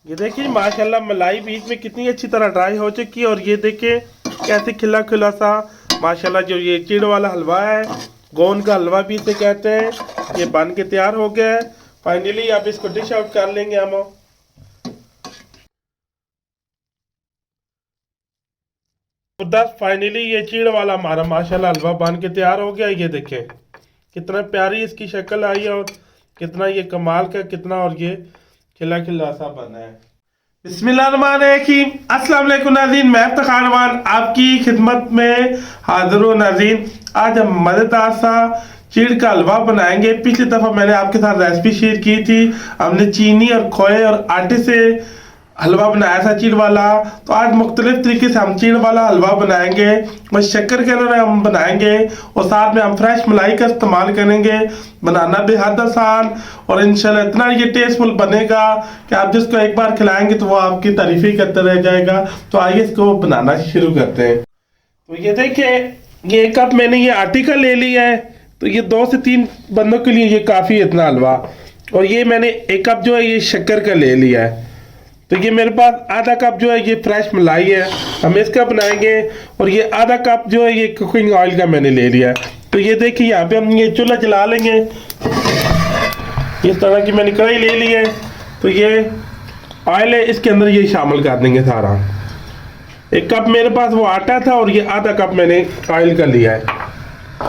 ये देखिए माशाल्लाह मलाई बीच में कितनी अच्छी तरह ड्राई हो चुकी है। और ये देखिए कैसे खिला खिला सा माशाल्लाह जो ये चिड़ वाला हलवा है, गोंद का हलवा भी इसे कहते हैं, ये बन के तैयार हो गया है। फाइनली आप इसको डिश आउट कर लेंगे हम। तो बस फाइनली ये चीड़ वाला हमारा माशाल्लाह हलवा बन के तैयार हो गया। ये देखें कितना प्यारी इसकी शक्ल आई है और कितना ये कमाल का कितना और ये खिला खिला सा बना है। बिस्मिल्लाहिर्रहमानिर्रहीम। अस्सलाम वालेकुम नाज़रीन, मैं इफ्तिखार खान आपकी खिदमत में हाजिर हूँ। नाज़रीन आज हम मज़ेदार सा चीड़ का हलवा बनाएंगे। पिछली दफ़ा मैंने आपके साथ रेसिपी शेयर की थी, हमने चीनी और खोए और आटे से हलवा बनाया था चीड़ वाला। तो आज मुख्तलिफ तरीके से हम चीड़ वाला हलवा बनाएंगे, बस शक्कर के अंदर हम बनाएंगे और साथ में हम फ्रेश मलाई का इस्तेमाल करेंगे। बनाना बेहद आसान और इंशाल्लाह इतना ये टेस्टफुल बनेगा कि आप जिसको एक बार खिलाएंगे तो वो आपकी तारीफी करते रह जाएगा। तो आइए इसको बनाना शुरू करते हैं। तो ये देखिए ये एक कप मैंने ये आटे का ले लिया है। तो ये 2 से 3 बंदों के लिए ये काफ़ी है इतना हलवा। और ये मैंने एक कप जो है ये शक्कर का ले लिया है। तो ये मेरे पास आधा कप जो है ये फ्रेश मलाई है, हम इसका बनाएंगे। और ये आधा कप जो है ये कुकिंग ऑयल का मैंने ले लिया है। तो ये देखिए यहाँ पे हम ये चूल्हा जला लेंगे। इस तरह की मैंने कढ़ाई ले ली है। तो ये ऑयल है, इसके अंदर ये शामिल कर देंगे सारा। एक कप मेरे पास वो आटा था और ये आधा कप मैंने ऑयल का लिया है।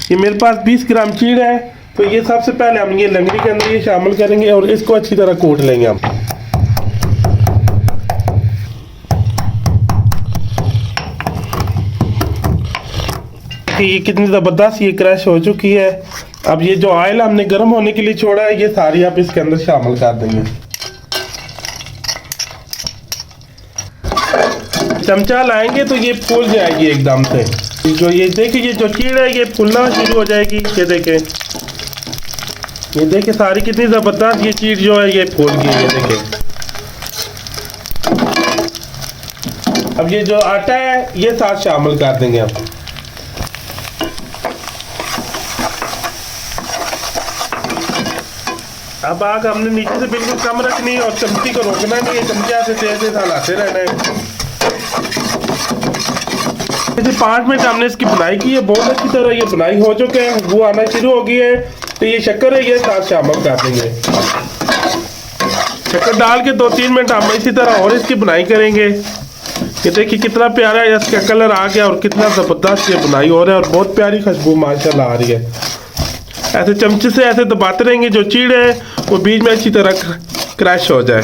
ये मेरे पास 20 ग्राम चीड़ है। तो ये सबसे पहले हम ये लंगड़ी के अंदर ये शामिल करेंगे और इसको अच्छी तरह कूट लेंगे हम। ये कितनी ज़बरदस्त ये क्रश हो चुकी है। अब ये जो ऑयल हमने गर्म होने के लिए छोड़ा है ये सारी आप इसके अंदर शामिल कर देंगे। चमचा लाएंगे तो ये फूल जाएगी एकदम से। जो ये देखिए ये जो चीड़ है ये फूलना शुरू हो जाएगी। ये देखें सारी कितनी ज़बरदस्त ये चीड़ जो है ये फूल गई। ये देखें अब ये जो आटा है ये साथ शामिल कर देंगे हम। अब आग हमने नीचे से बिल्कुल कम रखनी है और चमची को रोकना नहीं है, चमचा से तेज तेज हलाते रहना है। जैसे 5 मिनट हमने इसकी बुनाई की है, बहुत अच्छी तरह ये बुनाई हो चुके हैं, वो आना शुरू हो गई है। तो ये शक्कर है ये साथ शामिल कर देंगे। शक्कर डाल के 2-3 मिनट हम इसी तरह और इसकी बुनाई करेंगे। ये देखिए कितना प्यारा इसका कलर आ गया और कितना ज़बरदस्त ये बुनाई हो रहा है और बहुत प्यारी खुशबू माशाल्लाह आ रही है। ऐसे चमचे से ऐसे दबाते रहेंगे जो चीड़ है वो बीच में अच्छी तरह क्रैश हो जाए।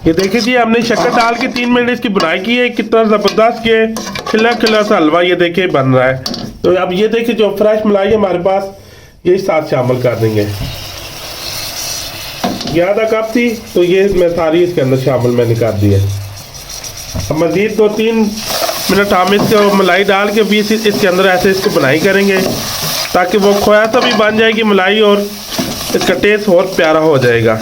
ये देखिए जी हमने शक्कर डाल के 3 मिनट इसकी बुनाई की है। कितना ज़बरदस्त ये खिला खिला सा हलवा ये देखिए बन रहा है। तो अब ये देखिए जो फ्रेश मलाई है हमारे पास ये साथ शामिल कर देंगे। ये आधा कप थी तो ये मैं सारी इसके अंदर शामिल मैंने कर दी है। अब मज़ीद 2-3 मिनट हम इसको मलाई डाल के भी इसके अंदर ऐसे इसको बुनाई करेंगे ताकि वो खोया सा भी बन जाएगी मलाई और इसका टेस्ट और प्यारा हो जाएगा।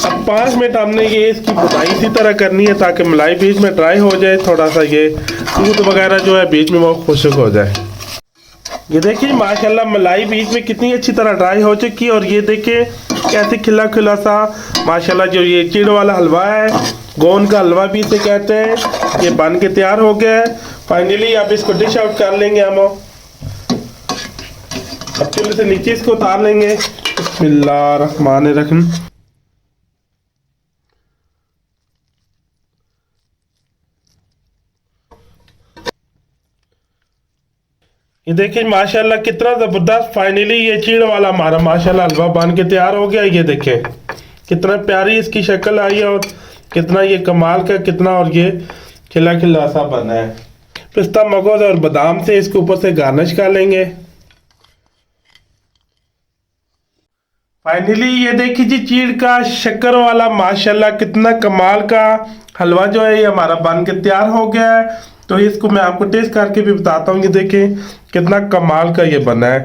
अब 5 मिनट हमने ये इसकी बुनाई इसी तरह करनी है ताकि मलाई बीच में ड्राई हो जाए, थोड़ा सा ये दूध वगैरह जो है बीच में वो खुश्क हो जाए। ये देखिए माशाल्लाह मलाई बीच में कितनी अच्छी तरह ड्राई हो चुकी है। और ये देखिए कैसे खिला खिला सा माशाल्लाह जो ये चिड़ वाला हलवा है, गोंद का हलवा भी इसे कहते हैं, ये बन के तैयार हो गया है। फाइनली आप इसको डिश आउट कर लेंगे हम। अब चूल्हे से नीचे इसको उतार लेंगे। बिस्मिल्लाहिर्रहमानिर्रहीम। ये देखिए माशाल्लाह कितना ज़बरदस्त फाइनली ये चीड़ वाला हमारा माशाल्लाह हलवा बन के तैयार हो गया। ये देखें कितना प्यारी इसकी शक्ल आई है और कितना ये कमाल का कितना और ये खिला खिला सा बना है। पिस्ता मगज और बादाम से इसके ऊपर से गार्निश कर लेंगे। फाइनली ये देखिए जी चीड़ का शक्कर वाला माशाल्लाह कितना कमाल का हलवा जो है ये हमारा बन के तैयार हो गया है। तो इसको मैं आपको टेस्ट करके भी बताता हूँ। ये देखें कितना कमाल का ये बना है।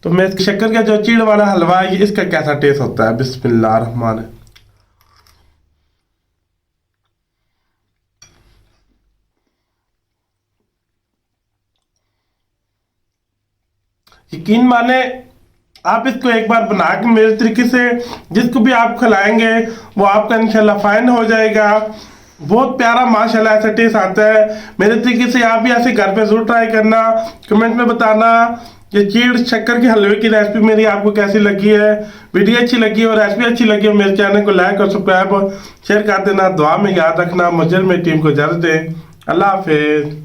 तो मैं इस शक्कर का जो चीड़ वाला हलवा है ये इसका कैसा टेस्ट होता है। बिस्मिल्लाहिर्रहमानिर्रहीम। यकीन माने आप इसको एक बार बना के मेरे तरीके से जिसको भी आप खिलाएंगे वो आपका इंशाल्लाह फाइन हो जाएगा। बहुत प्यारा माशाल्लाह ऐसा टेस्ट आता है। मेरे तरीके से आप भी ऐसे घर पे जरूर ट्राई करना, कमेंट में बताना ये चीड़ शक्कर के हलवे की रेसिपी मेरी आपको कैसी लगी है। वीडियो अच्छी लगी और रेसिपी अच्छी लगी हो मेरे चैनल को लाइक और सब्सक्राइब और शेयर कर देना। दुआ में याद रखना, मुझे मेरी टीम को इजाजत दें। अल्लाह हाफिज।